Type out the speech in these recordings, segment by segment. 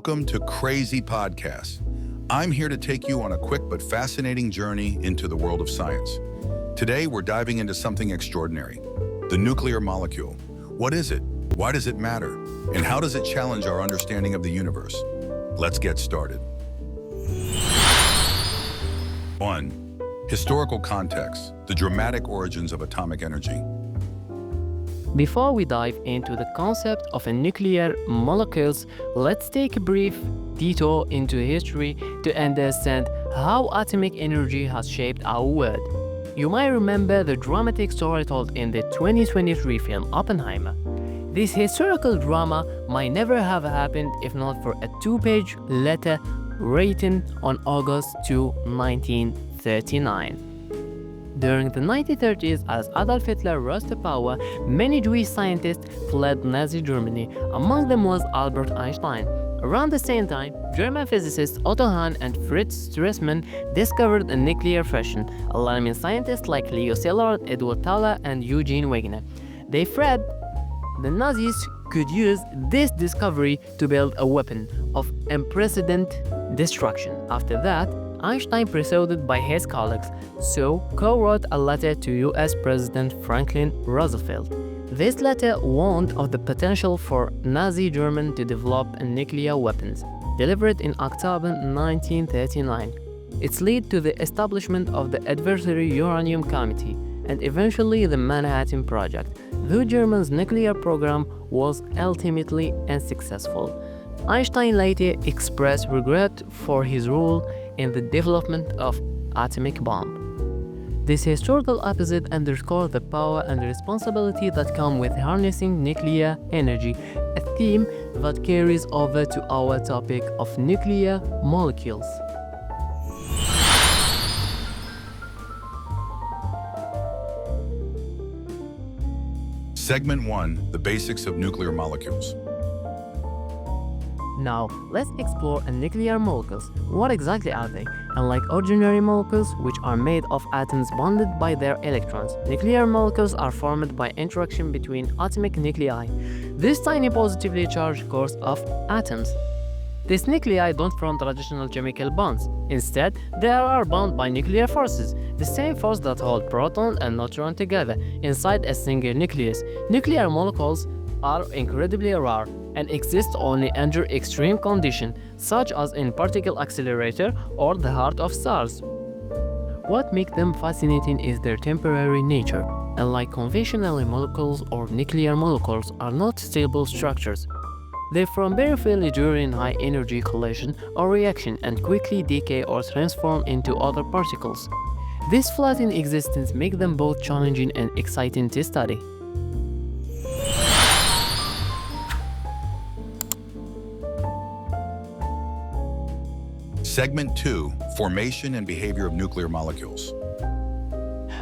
Welcome to Crazy Podcast. I'm here to take you on a quick but fascinating journey into the world of science. Today, we're diving into something extraordinary, the nuclear molecule. What is it? Why does it matter? And how does it challenge our understanding of the universe? Let's get started. 1. Historical context, the dramatic origins of atomic energy. Before we dive into the concept of nuclear molecules, let's take a brief detour into history to understand how atomic energy has shaped our world. You might remember the dramatic story told in the 2023 film Oppenheimer. This historical drama might never have happened if not for a 2-page letter written on August 2, 1939. During the 1930s, as Adolf Hitler rose to power, many Jewish scientists fled Nazi Germany. Among them was Albert Einstein. Around the same time, German physicists Otto Hahn and Fritz Strassmann discovered a nuclear fusion, alarming scientists like Leo Szilard, Edward Teller, and Eugene Wigner. They feared the Nazis could use this discovery to build a weapon of unprecedented destruction. After that, Einstein, persuaded by his colleagues, co-wrote a letter to US President Franklin Roosevelt. This letter warned of the potential for Nazi Germany to develop nuclear weapons, delivered in October 1939. It led to the establishment of the Adversary Uranium Committee and eventually the Manhattan Project, though Germany's nuclear program was ultimately unsuccessful. Einstein later expressed regret for his role in the development of atomic bomb. This historical episode underscores the power and responsibility that come with harnessing nuclear energy, a theme that carries over to our topic of nuclear molecules. Segment 1, the basics of nuclear molecules. Now, let's explore nuclear molecules. What exactly are they? Unlike ordinary molecules, which are made of atoms bonded by their electrons, nuclear molecules are formed by interaction between atomic nuclei. This tiny positively charged cores of atoms. These nuclei don't form traditional chemical bonds. Instead, they are bound by nuclear forces, the same force that hold proton and neutron together inside a single nucleus. Nuclear molecules are incredibly rare and exist only under extreme conditions, such as in particle accelerator or the heart of stars. What makes them fascinating is their temporary nature. Unlike conventional molecules or nuclear molecules are not stable structures. They form briefly during high-energy collision or reaction and quickly decay or transform into other particles. This flattened existence makes them both challenging and exciting to study. Segment 2, formation and behavior of nuclear molecules.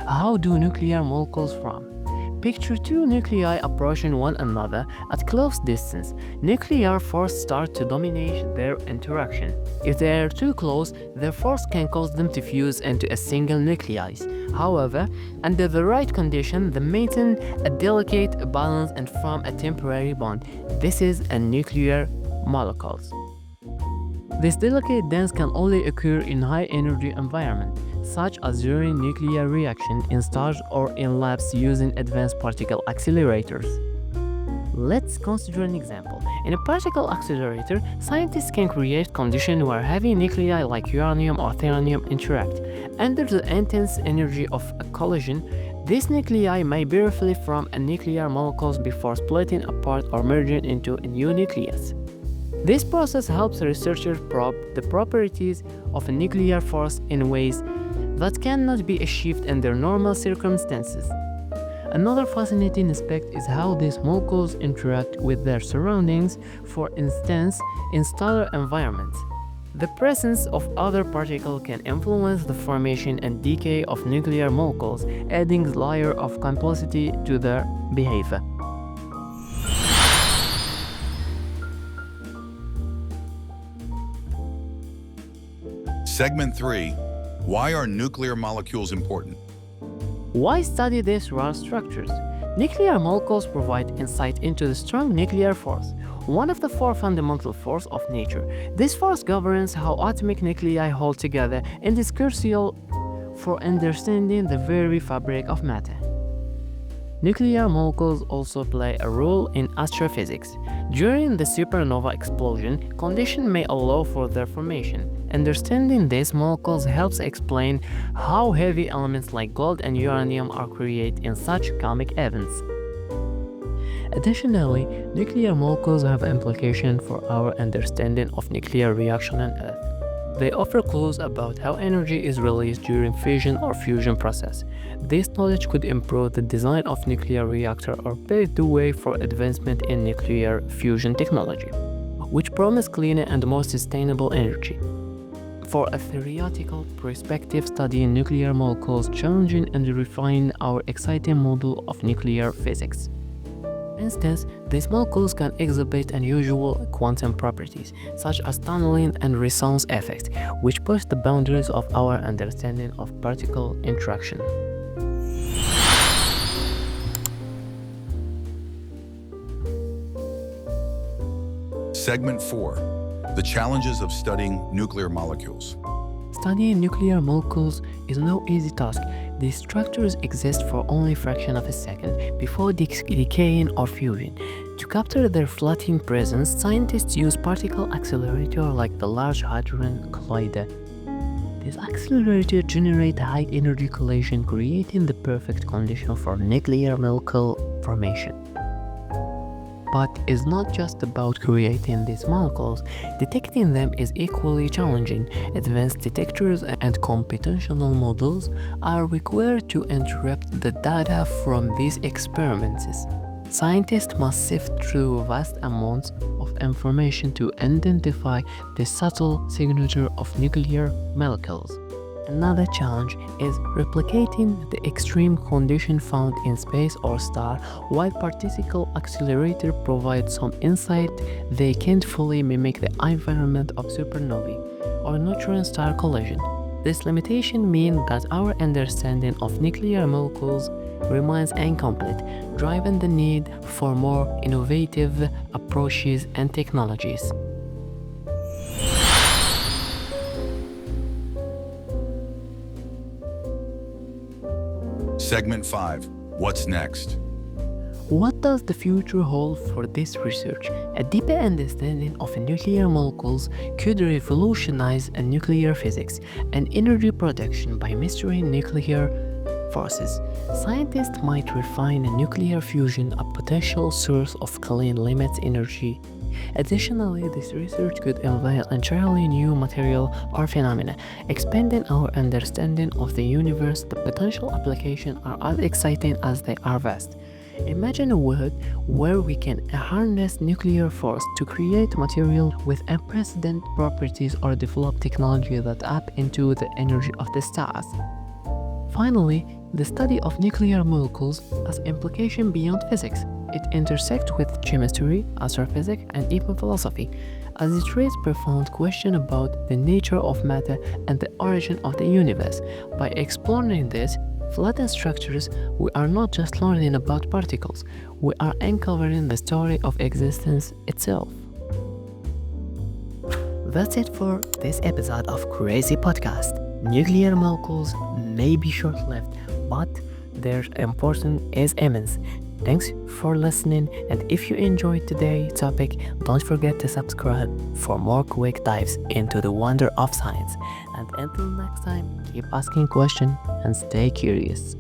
How do nuclear molecules form? Picture two nuclei approaching one another at close distance. Nuclear force starts to dominate their interaction. If they are too close, their force can cause them to fuse into a single nucleus. However, under the right condition, they maintain a delicate balance and form a temporary bond. This is a nuclear molecules. This delicate dance can only occur in high-energy environments, such as during nuclear reaction in stars or in labs using advanced particle accelerators. Let's consider an example. In a particle accelerator, scientists can create conditions where heavy nuclei like uranium or thorium interact. Under the intense energy of a collision, these nuclei may briefly form a nuclear molecules before splitting apart or merging into a new nucleus. This process helps researchers probe the properties of a nuclear force in ways that cannot be achieved under normal circumstances. Another fascinating aspect is how these molecules interact with their surroundings, for instance, in stellar environments. The presence of other particles can influence the formation and decay of nuclear molecules, adding a layer of complexity to their behavior. Segment 3, why are nuclear molecules important? Why study these rare structures? Nuclear molecules provide insight into the strong nuclear force. one of the four fundamental forces of nature. This force governs how atomic nuclei hold together and is crucial for understanding the very fabric of matter. Nuclear molecules also play a role in astrophysics. During the supernova explosion, conditions may allow for their formation. Understanding these molecules helps explain how heavy elements like gold and uranium are created in such comic events. Additionally, nuclear molecules have implications for our understanding of nuclear reaction on Earth. They offer clues about how energy is released during fission or fusion process. This knowledge could improve the design of nuclear reactor or pave the way for advancement in nuclear fusion technology, which promise cleaner and more sustainable energy. For a theoretical perspective, studying nuclear molecules challenging and refine our exciting model of nuclear physics. For instance, these molecules can exhibit unusual quantum properties, such as tunneling and resonance effects, which push the boundaries of our understanding of particle interaction. Segment 4. The challenges of studying nuclear molecules. Studying nuclear molecules is no easy task. These structures exist for only a fraction of a second before decaying or fusing. To capture their fleeting presence, scientists use particle accelerators like the Large Hadron Collider. These accelerators generate high-energy collision, creating the perfect condition for nuclear molecule formation. But it's not just about creating these molecules. Detecting them is equally challenging. Advanced detectors and computational models are required to interpret the data from these experiments. Scientists must sift through vast amounts of information to identify the subtle signature of nuclear molecules. Another challenge is replicating the extreme condition found in space or star. While particle accelerator provide some insight, they can't fully mimic the environment of supernovae or neutron star collision. This limitation means that our understanding of nuclear molecules remains incomplete, driving the need for more innovative approaches and technologies. Segment 5. What's next? What does the future hold for this research? A deeper understanding of nuclear molecules could revolutionize nuclear physics and energy production by mastering nuclear forces. Scientists might refine nuclear fusion, a potential source of clean limited energy. Additionally, this research could unveil entirely new material or phenomena, expanding our understanding of the universe. The potential applications are as exciting as they are vast. Imagine a world where we can harness nuclear force to create material with unprecedented properties or develop technology that tap into the energy of the stars. Finally, the study of nuclear molecules has implications beyond physics. It intersects with chemistry, astrophysics, and even philosophy, as it raises profound questions about the nature of matter and the origin of the universe. By exploring these flattened structures, we are not just learning about particles, we are uncovering the story of existence itself. That's it for this episode of Crazy Podcast. Nuclear molecules may be short-lived, but their importance is immense. Thanks for listening, and if you enjoyed today's topic, don't forget to subscribe for more quick dives into the wonder of science. And until next time, keep asking questions and stay curious.